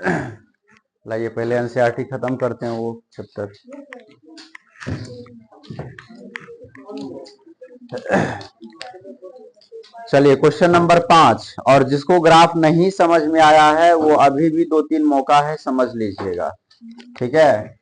लाइए पहले एनसीईआरटी खत्म करते हैं वो चैप्टर। चलिए क्वेश्चन नंबर 5, और जिसको ग्राफ नहीं समझ में आया है वो अभी भी 2-3 मौका है, समझ लीजिएगा, ठीक है।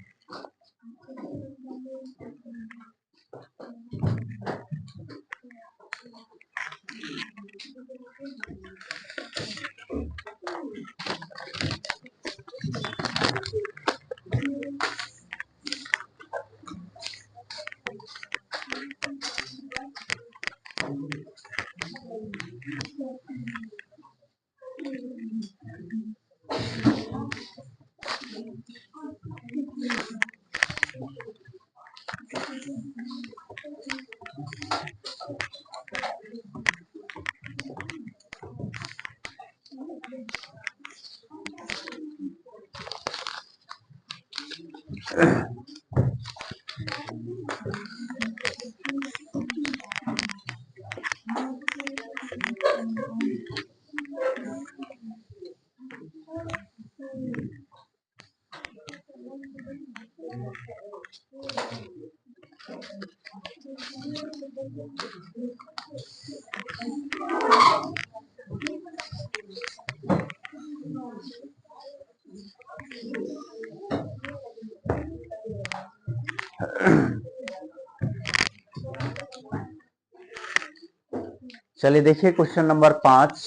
चलिए देखिए क्वेश्चन नंबर 5,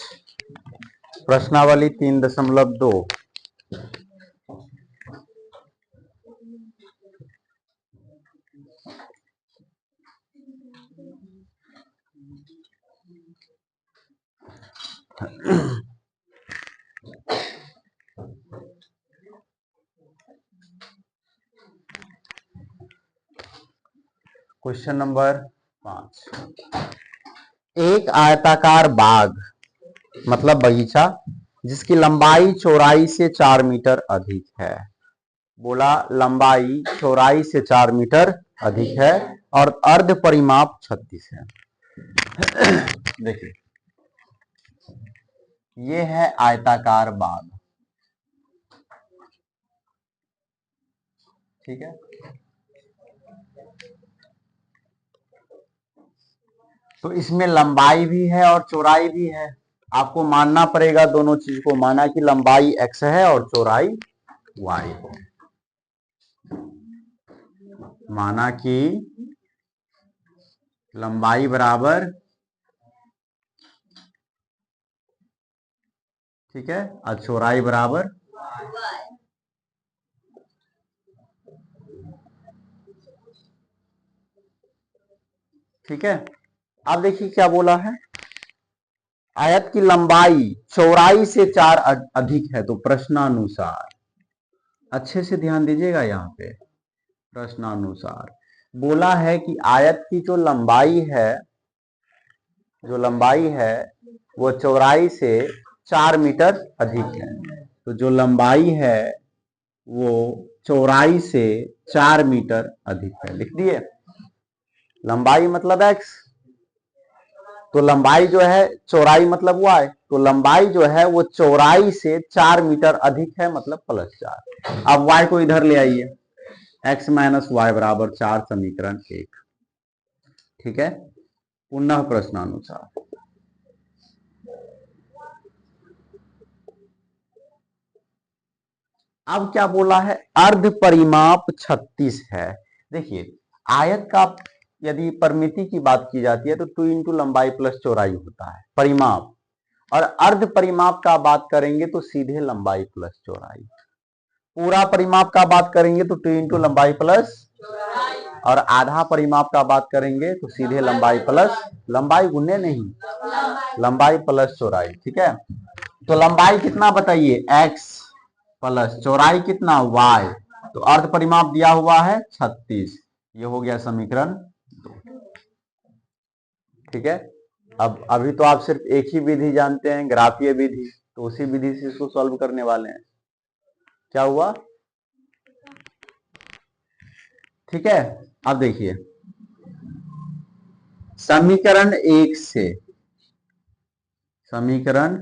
प्रश्नावली 3.2। क्वेश्चन नंबर 5, एक आयताकार बाग मतलब बगीचा जिसकी लंबाई चौड़ाई से 4 मीटर अधिक है। बोला लंबाई चौड़ाई से 4 मीटर अधिक है और अर्ध परिमाप 36 है। देखिए ये है आयताकार बाग, ठीक है। तो इसमें लंबाई भी है और चौड़ाई भी है। आपको मानना पड़ेगा दोनों चीज को, माना कि लंबाई x है और चौड़ाई y है। माना कि लंबाई बराबर, ठीक है, और चौड़ाई बराबर, ठीक है। अब देखिए क्या बोला है, आयत की लंबाई चौड़ाई से 4 अधिक है। तो प्रश्नानुसार, अच्छे से ध्यान दीजिएगा, यहाँ पे प्रश्नानुसार बोला है कि आयत की जो लंबाई है वो चौड़ाई से 4 मीटर अधिक है। तो जो लंबाई है वो चौड़ाई से 4 मीटर अधिक है। लिख दिए, लंबाई मतलब x, तो लंबाई जो है, चौड़ाई मतलब y, तो लंबाई जो है वो चौड़ाई से 4 मीटर अधिक है, मतलब +4। अब y को इधर ले आइए, x माइनस वाई बराबर 4, समीकरण 1, ठीक है। पुनः प्रश्नानुसार अब क्या बोला है, अर्ध परिमाप 36 है। देखिए आयत का यदि परिमिति की बात की जाती है तो 2 इंटू लंबाई प्लस चौड़ाई होता है परिमाप, और अर्ध परिमाप का बात करेंगे तो सीधे लंबाई प्लस चौड़ाई। पूरा परिमाप का बात करेंगे तो 2 इंटू लंबाई प्लस, और आधा परिमाप का बात करेंगे तो सीधे लंबाई प्लस, लंबाई गुने नहीं, लंबाई प्लस चौड़ाई, ठीक है। तो लंबाई कितना बताइए, x, प्लस चौड़ाई कितना, y। तो अर्ध परिमाप दिया हुआ है 36। ये हो गया समीकरण 2, ठीक है। अब अभी तो आप सिर्फ एक ही विधि जानते हैं, ग्राफीय विधि, तो उसी विधि से इसको सॉल्व करने वाले हैं। क्या हुआ, ठीक है। अब देखिए समीकरण 1 से, समीकरण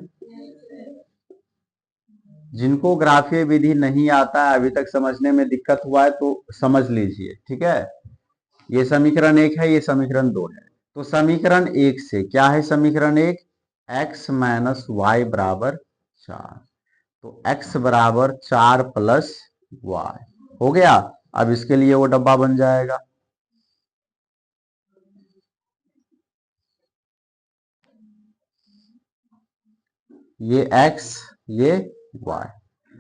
जिनको ग्राफीय विधि नहीं आता है, अभी तक समझने में दिक्कत हुआ है, तो समझ लीजिए, ठीक है। ये समीकरण 1 है, ये समीकरण 2 है। तो समीकरण 1 से क्या है? समीकरण 1, x माइनस वाई बराबर 4। तो x बराबर 4 प्लस वाई हो गया। अब इसके लिए वो डब्बा बन जाएगा। ये x, ये y।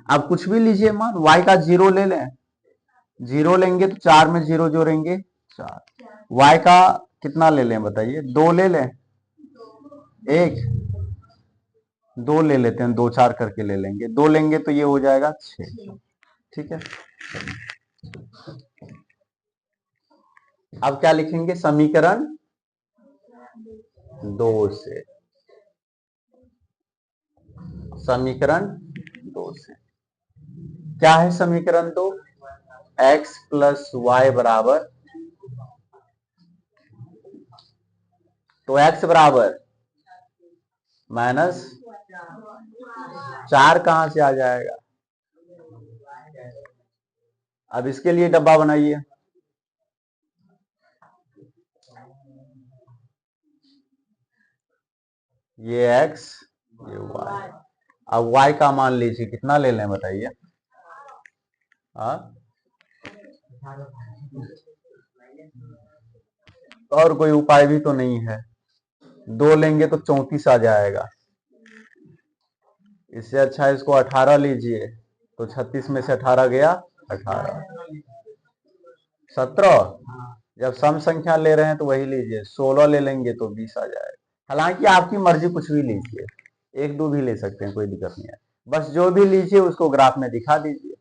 अब कुछ भी लीजिए मान, y का 0 ले लें। 0 लेंगे तो 4 में 0 जोड़ेंगे 4। y का कितना ले लें बताइए? 2 ले लें, 1, 2 ले लेते हैं, 2 4 करके ले लेंगे। 2 लेंगे तो ये हो जाएगा 6। ठीक है। अब क्या लिखेंगे? समीकरण 2 से, समीकरण 2 से क्या है? समीकरण 2, x प्लस वाई बराबर, तो x बराबर माइनस 4 कहां से आ जाएगा? अब इसके लिए डब्बा बनाइए। ये x, ये y। अब y का मान लीजिए, कितना ले लें बताइए? और कोई उपाय भी तो नहीं है। 2 लेंगे तो 34 आ जाएगा। इससे अच्छा इसको 18 लीजिए, तो 36 में से 18 गया 18, 17। जब सम संख्या ले रहे हैं तो वही लीजिए। 16 ले लेंगे तो 20 आ जाएगा। हालांकि आपकी मर्जी, कुछ भी लीजिए, 1 2 भी ले सकते हैं, कोई दिक्कत नहीं है। बस जो भी लीजिए उसको ग्राफ में दिखा दीजिए।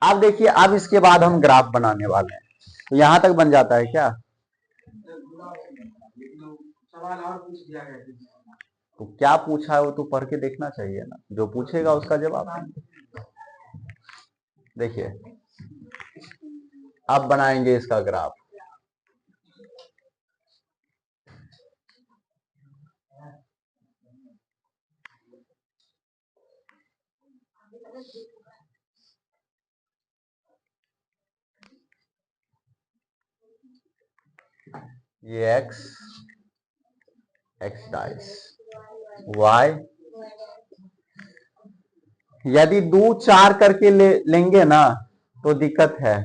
अब देखिए, अब इसके बाद हम ग्राफ बनाने वाले हैं। तो यहां तक बन जाता है क्या? सवाल और पूछ दिया गया, तो क्या पूछा है वो तो पढ़ के देखना चाहिए ना। जो पूछेगा उसका जवाब देंगे। देखिए, अब बनाएंगे इसका ग्राफ। ये x, x डाइस, y। यदि 2 4 करके लेंगे ना तो दिक्कत है।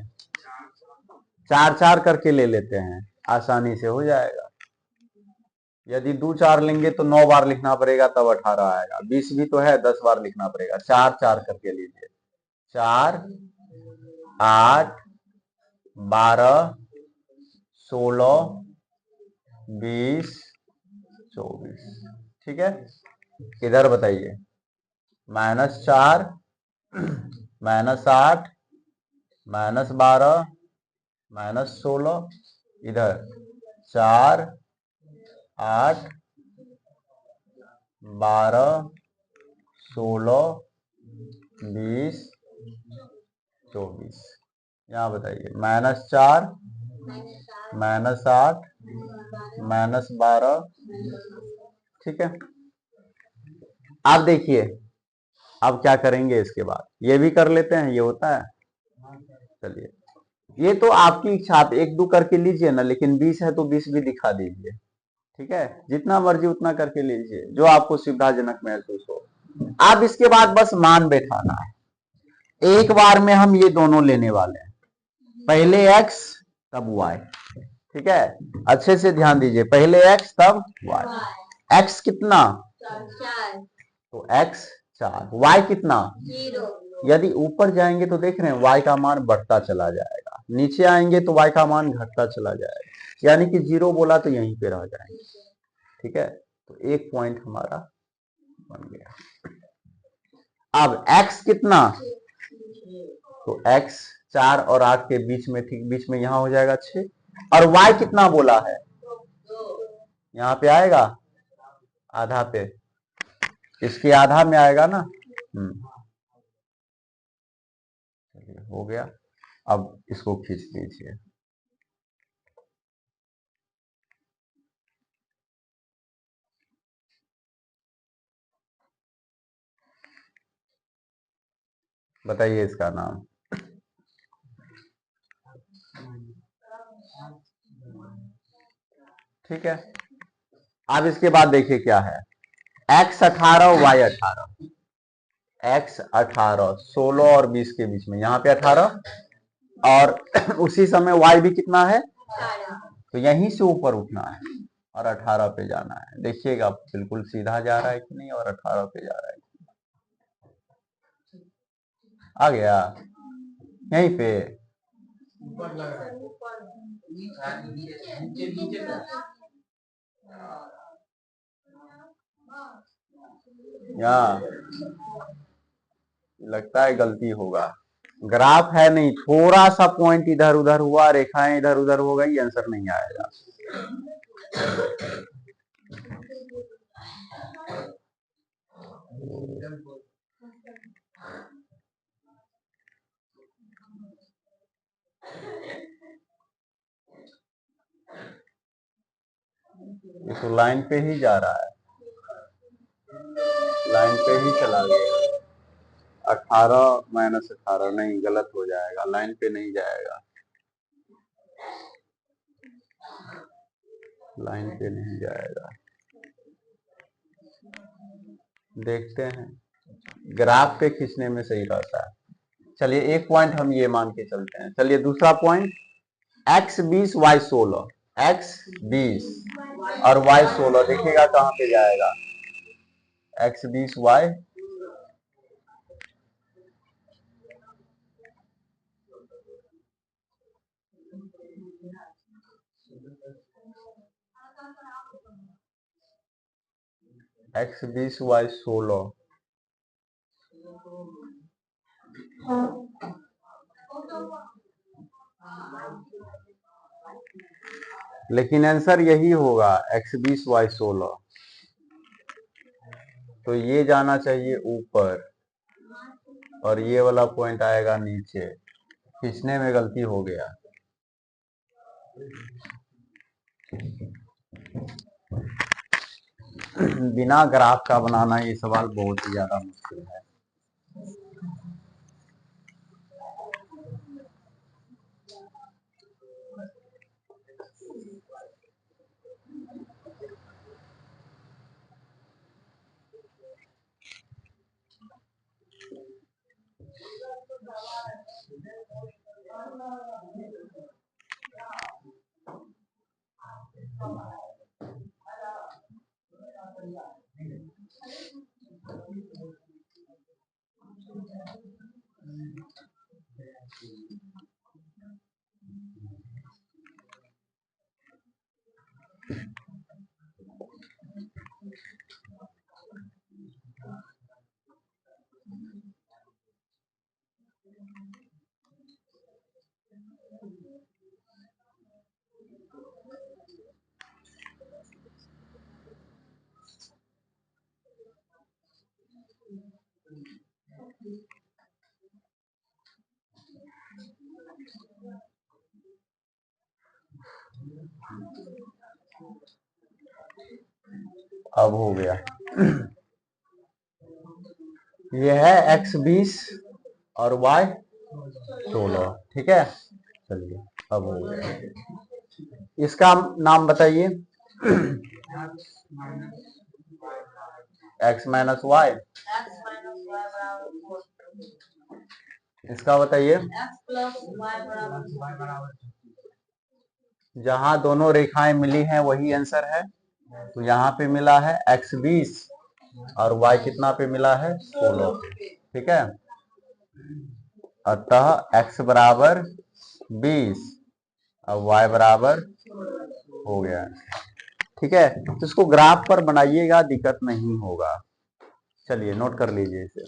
4 4 करके ले लेते हैं, आसानी से हो जाएगा। यदि 2 4 लेंगे तो 9 बार लिखना पड़ेगा, तब 18 आएगा। 20 भी तो है, 10 बार लिखना पड़ेगा। 4 4 करके लीजिए। 4 8 12 16 20 24। ठीक है। इधर बताइए, -4 -8 -12 -16। इधर 4 8 12 16 20 24। यहाँ बताइए, -4 -8 -12। ठीक है। आप देखिए, अब क्या करेंगे इसके बाद? ये भी कर लेते हैं, ये होता है। चलिए, ये तो आपकी इच्छा, आप 1 2 करके लीजिए ना, लेकिन 20 है तो 20 भी दिखा दीजिए। ठीक है, जितना मर्जी उतना करके लीजिए, जो आपको सुविधाजनक महसूस हो। अब इसके बाद बस मान बैठाना है। एक बार में हम ये दोनों लेने वाले हैं, पहले x तब y। ठीक है, अच्छे से ध्यान दीजिए, पहले x तब y। x कितना? तो x 4, y कितना? 0। यदि ऊपर जाएंगे तो देख रहे हैं y का मान बढ़ता चला जाएगा, नीचे आएंगे तो y का मान घटता चला जाएगा, यानी कि 0 बोला तो यहीं पे रह जाएंगे। ठीक है, तो एक पॉइंट हमारा बन गया। अब x कितना? तो x 4 और 8 के बीच में, ठीक बीच में, यहां हो जाएगा 6। और y कितना बोला है? यहाँ पे आएगा आधा पे, इसके आधा में आएगा ना। हो गया। अब इसको खींच लीजिए। बताइए इसका नाम। ठीक है, अब इसके बाद देखिए क्या है। x18 y18, x18 16 और 20 के बीच में, यहाँ पे 18 और उसी समय y भी कितना है, तो यहीं से ऊपर उठना है और 18 पे जाना है। देखिएगा बिल्कुल सीधा जा रहा है कि नहीं, और 18 पे जा रहा है। आ गया यहीं पे। यहाँ लगता है गलती होगा, ग्राफ है नहीं, थोड़ा सा पॉइंट इधर उधर हुआ, रेखाएं इधर उधर हो गई, आंसर नहीं आएगा। ये तो लाइन पे ही जा रहा है, लाइन पे ही चला गया। 18 - 18 नहीं, गलत हो जाएगा, लाइन पे नहीं जाएगा, लाइन पे नहीं जाएगा। देखते हैं, ग्राफ पे खींचने में सही रहता है। चलिए एक पॉइंट हम ये मान के चलते हैं। चलिए दूसरा पॉइंट, x20 y16, x20 और y16, देखिएगा कहां पे जाएगा, x20 y x20 y16, लेकिन आंसर यही होगा x20 y16, तो ये जाना चाहिए ऊपर और ये वाला पॉइंट आएगा नीचे, खींचने में गलती हो गया। बिना ग्राफ का बनाना ये सवाल बहुत ही ज्यादा मुश्किल है। अब हो गया, ये है x20 और y16, ठीक है। चलिए अब हो गया, इसका नाम बताइए। x - y, इसका बताइए। जहां दोनों रेखाएं मिली हैं वही आंसर है, तो यहाँ पे मिला है x20 और y कितना पे मिला है, 16 पे, ठीक है। अतः x बराबर 20 और y बराबर हो गया, ठीक है। तो इसको ग्राफ पर बनाइएगा, दिक्कत नहीं होगा। चलिए नोट कर लीजिए इसे।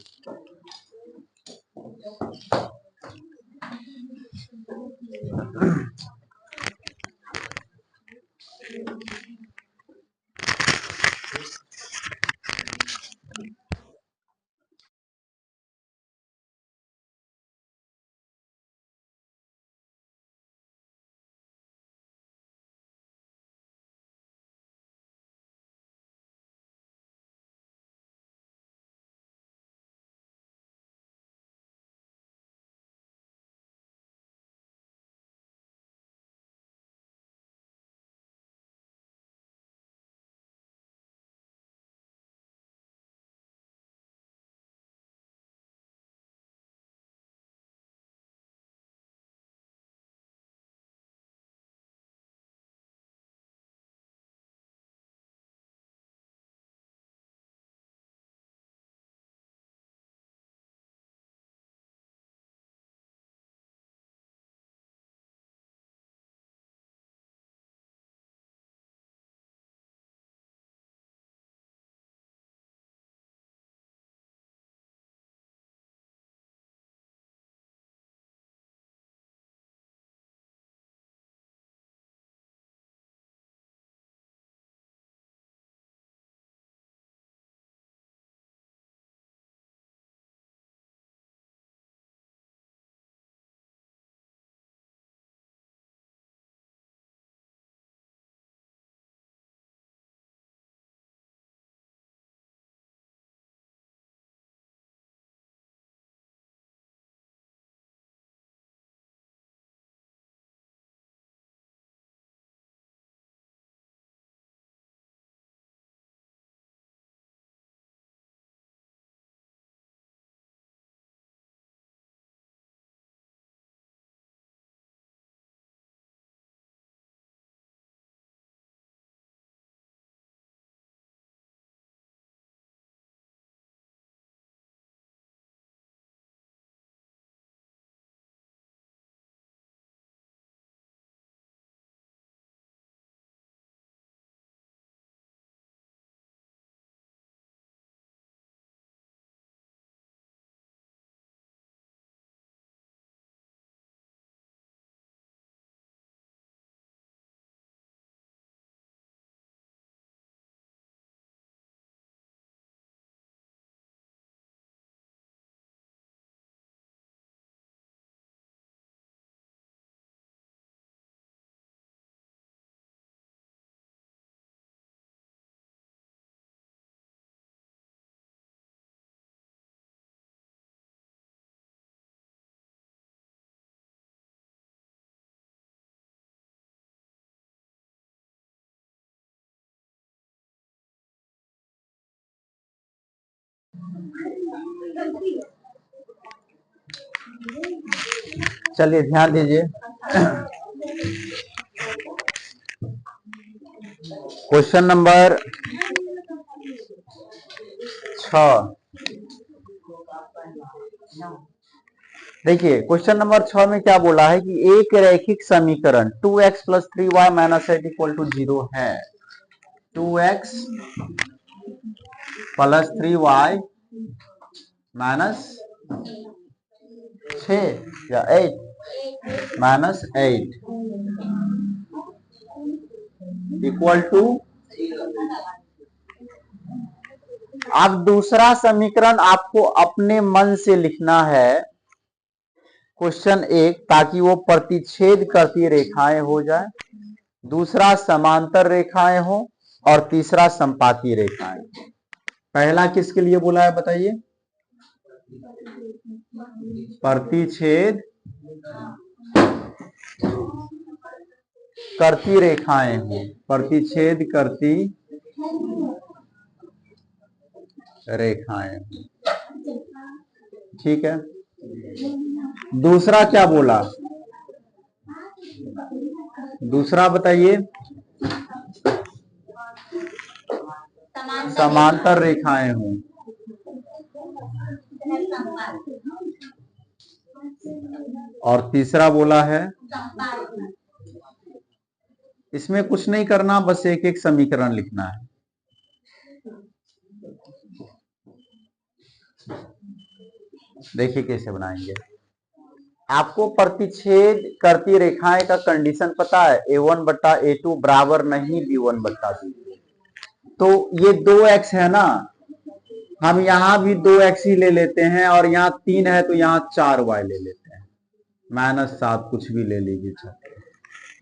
चलिए ध्यान दीजिए, क्वेश्चन नंबर 6। देखिए क्वेश्चन नंबर 6 में क्या बोला है कि एक रैखिक समीकरण 2x plus 3y minus 8 equal to 0 है। 2x प्लस 3y माइनस 6 या 8 माइनस 8 इक्वल टू। अब दूसरा समीकरण आपको अपने मन से लिखना है क्वेश्चन 1, ताकि वो प्रतिच्छेद करती रेखाएं हो जाए, दूसरा समांतर रेखाएं हो और तीसरा संपाती रेखाएं। पहला किसके लिए बोला है बताइए? प्रतिच्छेद करती रेखाएं हो, प्रतिच्छेद करती रेखाएं। ठीक है। दूसरा क्या बोला? दूसरा बताइए। समांतर रेखाएं हों। और तीसरा बोला है, इसमें कुछ नहीं करना, बस एक एक समीकरण लिखना है। देखिए कैसे बनाएंगे। आपको प्रतिच्छेद करती रेखाएं का कंडीशन पता है, a1 बट्टा a2 बराबर नहीं b1 बट्टा b2। तो ये 2x है ना, हम यहां भी 2x ही ले लेते हैं, और यहाँ 3 है तो यहाँ 4y ले लेते हैं, -7 कुछ भी ले लीजिए।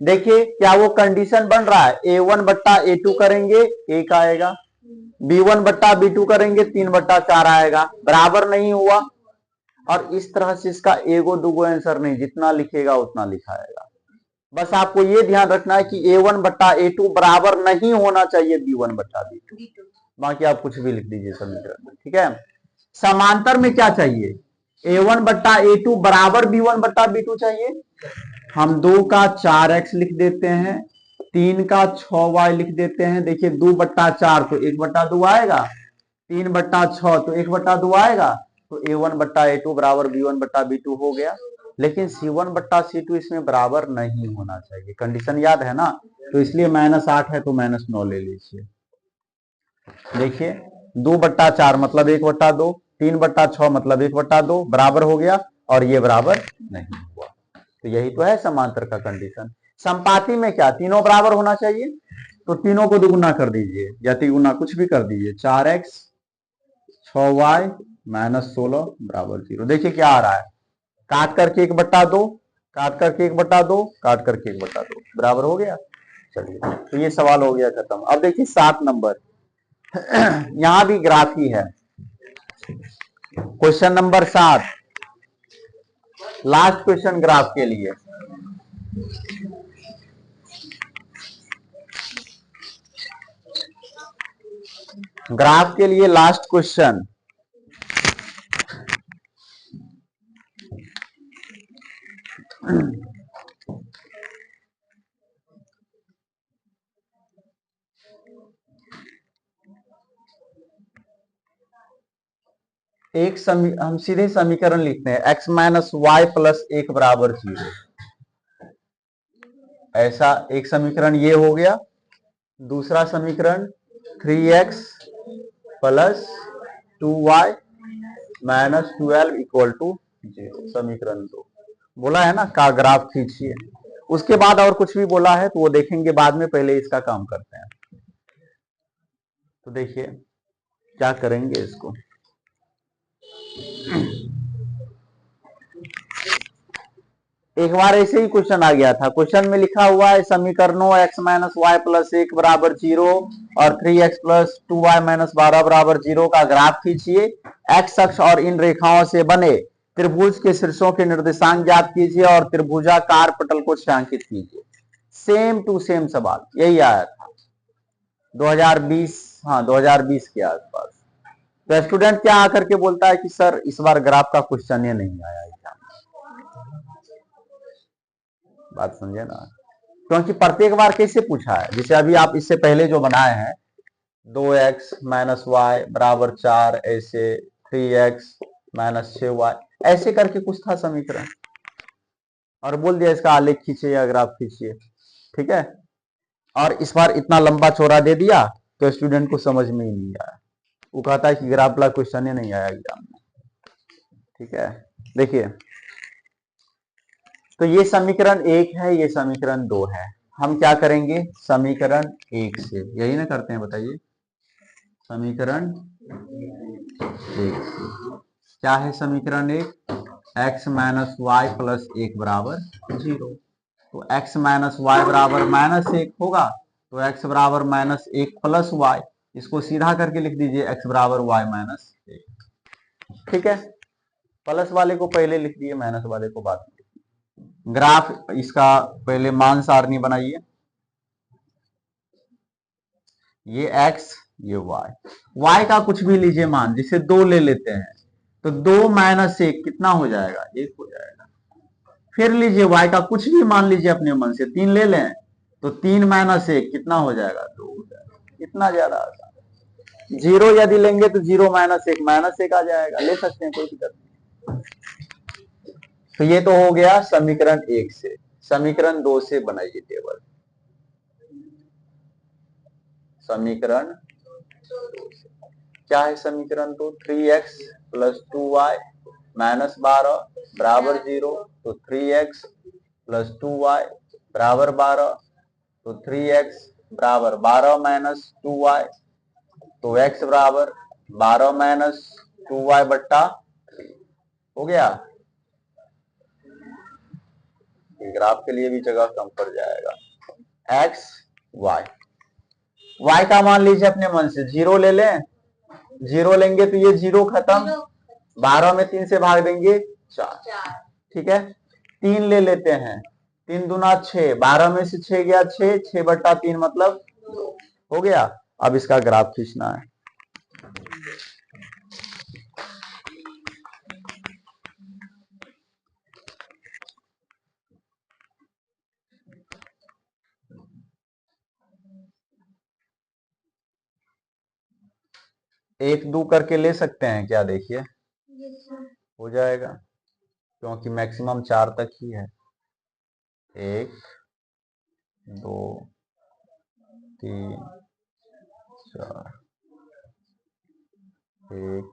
देखिए क्या वो कंडीशन बन रहा है? a1 बट्टा a2 करेंगे 1 आएगा, b1 बट्टा b2 करेंगे 3 बट्टा 4 आएगा, बराबर नहीं हुआ। और इस तरह से इसका एगो दूगो आंसर नहीं, जितना लिखेगा उतना लिखाएगा। बस आपको ये ध्यान रखना है कि a1 बट्टा a2 बराबर नहीं होना चाहिए b1 बट्टा b2, बाकी आप कुछ भी लिख दीजिए समीकरण में। ठीक है। समांतर में क्या चाहिए? a1 बट्टा a2 बराबर b1 बट्टा b2 चाहिए। हम 2 का 4x लिख देते हैं, 3 का 6y लिख देते हैं। देखिए 2 बट्टा 4 तो 1 बट्टा 2 आएगा, 3 बट्टा 6 तो 1 बट्टा 2 आएगा, तो a1 बट्टा a2 बराबर b1 बट्टा b2 हो गया। लेकिन c1 बट्टा c2 इसमें बराबर नहीं होना चाहिए, कंडीशन याद है ना, तो इसलिए -8 है तो -9 ले लीजिए। देखिए 2 बट्टा 4 मतलब 1 बट्टा 2, 3 बट्टा 6 मतलब 1 बट्टा 2, बराबर हो गया, और ये बराबर नहीं हुआ। तो यही तो है समांतर का कंडीशन। संपाती में क्या? तीनों बराबर होना चाहिए, तो तीनों को दुगुना कर दीजिए या तिगुना कुछ भी कर दीजिए। 4x 6y -16 बराबर 0। देखिए क्या आ रहा है, काट करके 1 बट्टा 2, काट करके 1 बट्टा 2, काट करके 1 बट्टा 2, बराबर हो गया। चलिए तो ये सवाल हो गया खत्म। अब देखिए 7 नंबर, यहां भी ग्राफ ही है। Question number 7, last question graph के लिए। ग्राफ के लिए लास्ट क्वेश्चन। हम सीधे समीकरण लिखते हैं, x माइनस वाई प्लस 1 बराबर 0। ऐसा एक समीकरण ये हो गया। दूसरा समीकरण 3x plus 2y minus 12 equal to 0। समीकरण 2 बोला है ना, का ग्राफ खींचिए। उसके बाद और कुछ भी बोला है तो वो देखेंगे बाद में, पहले इसका काम करते हैं। तो देखिए क्या करेंगे इसको। एक बार ऐसे ही क्वेश्चन आ गया था, क्वेश्चन में लिखा हुआ है समीकरणों x माइनस वाई प्लस 1 बराबर 0 और 3x प्लस 2y माइनस 12 बराबर 0 का ग्राफ खींचिए। x अक्ष और इन रेखाओं से बने त्रिभुज के शीर्षों के निर्देशांक ज्ञात कीजिए और त्रिभुजाकार पटल को छायांकित कीजिए। सेम टू सेम सवाल यही आया था 2020, हाँ 2020 के आसपास। तो स्टूडेंट क्या आकर के बोलता है कि सर इस बार ग्राफ का क्वेश्चन ये नहीं आया एग्जाम में। बात समझे ना, क्योंकि प्रत्येक बार कैसे पूछा है, जैसे अभी आप इससे पहले जो बनाए हैं 2x माइनस वाई बराबर 4, ऐसे 3x माइनस 6y, ऐसे करके कुछ था समीकरण, और बोल दिया इसका आलेख खींचिए या ग्राफ खींचिए, ठीक है। और इस बार इतना लंबा चौड़ा दे दिया तो स्टूडेंट को समझ में ही नहीं आया, वो कहता है कि ग्राफ वाला क्वेश्चन ही नहीं आया एग्जाम में, ठीक है। देखिए, तो ये समीकरण 1 है, ये समीकरण 2 है। हम क्या करेंगे, समीकरण 1 से, यही ना करते हैं, बताइए। समीकरण 1 से क्या है, समीकरण 1, x माइनस वाई प्लस 1 बराबर 0। तो x माइनस वाई बराबर -1 होगा, तो x बराबर -1 प्लस वाई, इसको सीधा करके लिख दीजिए x बराबर y माइनस 1, ठीक है। प्लस वाले को पहले लिख दिए, माइनस वाले को बाद में। ग्राफ इसका पहले मान सारणी बनाइए, ये x ये y का कुछ भी लीजिए मान, जिसे 2 ले लेते हैं तो 2 माइनस 1 कितना हो जाएगा, 1 हो जाएगा। फिर लीजिए y का कुछ भी मान लीजिए अपने मन से, 3 ले लें तो 3 माइनस 1 कितना हो जाएगा, 2 हो जाएगा। इतना ज्यादा आसान। 0 यदि लेंगे तो 0 माइनस 1 आ जाएगा, ले सकते हैं, कोई दिक्कत नहीं। तो ये तो हो गया समीकरण 1 से। समीकरण 2 से बनाइए टेबल। समीकरण 2 से क्या है, समीकरण 2, 3x प्लस 2y माइनस 12 बराबर 0। तो 3x प्लस 2y बराबर 12, तो 3x बराबर 12 माइनस 2y, तो x बराबर 12 माइनस 2y बट्टा 3 हो गया। ग्राफ के लिए भी जगह कम पड़ जाएगा। x y का मान लीजिए अपने मन से, 0 ले लें, 0 लेंगे तो ये 0 खत्म, 12 में 3 से भाग देंगे 4, ठीक है। 3 ले लेते हैं, 3 दूना 6, 12 में से 6 गया 6, 6 बट्टा 3 मतलब 2 हो गया। अब इसका ग्राफ खींचना है। एक दो करके ले सकते हैं क्या, देखिए हो जाएगा, क्योंकि मैक्सिमम 4 तक ही है। 1 2 3 4, 1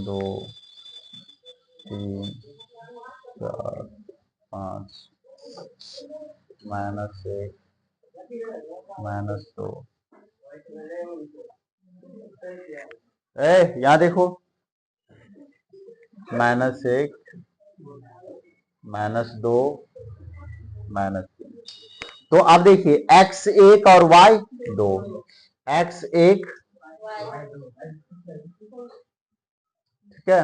2 3 4 5 -1 -2, यहां देखो, -1 -2 -3। तो अब देखिए x1 और y2, x1 ठीक है,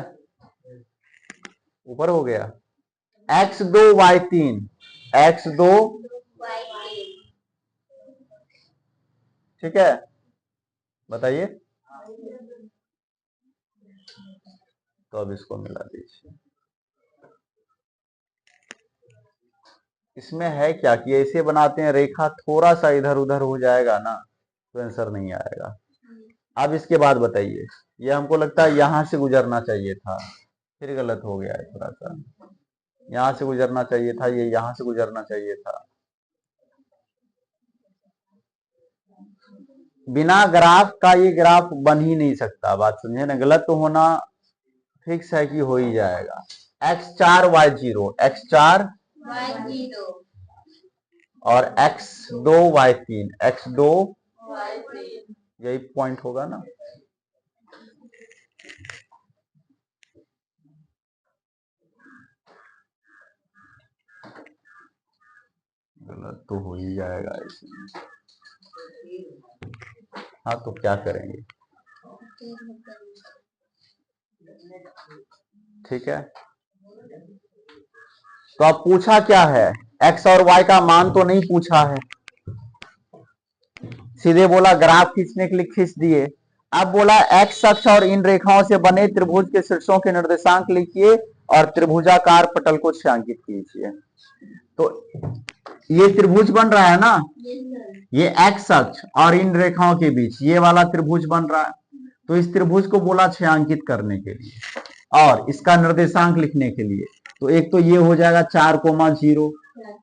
ऊपर हो गया, x2 y3, x2 ठीक है, बताइए। तो अब इसको मिला दीजिए। इसमें है क्या कि ऐसे बनाते हैं, रेखा थोड़ा सा इधर उधर हो जाएगा ना तो आंसर नहीं आएगा। अब इसके बाद बताइए, ये हमको लगता है यहां से गुजरना चाहिए था, फिर गलत हो गया है थोड़ा सा, यहां से गुजरना चाहिए था, ये यहां से गुजरना चाहिए था। बिना ग्राफ का ये ग्राफ बन ही नहीं सकता, बात समझे ना, गलत तो होना फिक्स है कि हो ही जाएगा। x4 y0, x4 y0 और x2 y3, x2 y3, यही पॉइंट होगा ना। गलत तो हो ही जाएगा इसमें। हाँ तो क्या करेंगे, ठीक है। तो अब पूछा क्या है, x और y का मान तो नहीं पूछा है, सीधे बोला ग्राफ खींचने के लिए खींच दिए। अब बोला एक्स अक्ष और इन रेखाओं से बने त्रिभुज के शीर्षों के निर्देशांक लिखिए और त्रिभुजाकार पटल को छायांकित कीजिए। तो ये त्रिभुज बन रहा है ना, ये एक्स अक्ष और इन रेखाओं के बीच ये वाला त्रिभुज बन रहा है। तो इस त्रिभुज को बोला छायांकित करने के लिए और इसका निर्देशांक लिखने के लिए। तो एक तो ये हो जाएगा 4,0,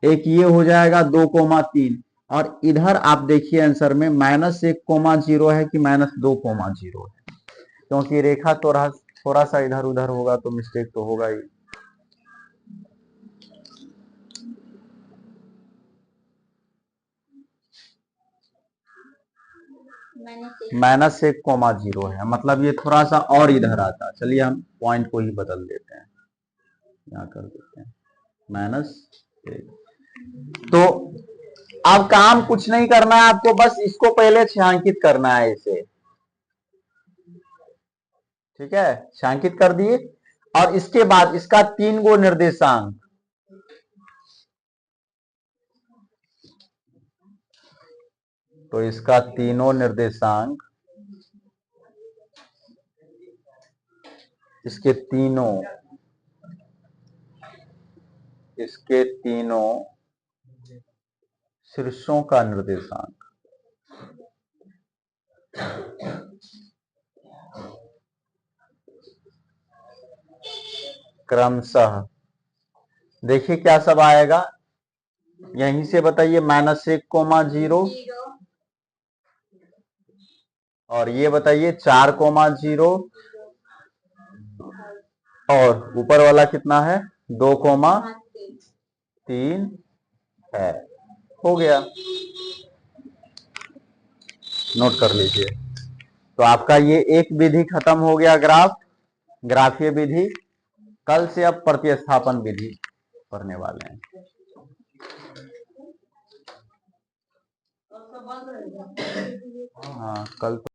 एक ये हो जाएगा 2,3 और इधर आप देखिए आंसर में -1,0 है कि -2,0 है, क्योंकि रेखा थोड़ा सा इधर उधर होगा तो मिस्टेक तो होगा ही। -1,0 है, मतलब ये थोड़ा सा और इधर आता। चलिए हम पॉइंट को ही बदल देते हैं, यहाँ कर देते हैं -1। तो अब काम कुछ नहीं करना है आपको, बस इसको पहले छायांकित करना है इसे। ठीक है, छायांकित कर दिए और इसके बाद इसका 3 गो निर्देशांक, तो इसका तीनों निर्देशांक, इसके तीनों शीर्षों का निर्देशांक क्रमशः, देखिए क्या सब आएगा, यहीं से बताइए -1,0 और ये बताइए 4,0 और ऊपर वाला कितना है 2,3 है। हो गया, नोट कर लीजिए। तो आपका ये एक विधि खत्म हो गया, ग्राफीय विधि। कल से अब प्रतिस्थापन विधि पढ़ने वाले हैं। हाँ, कल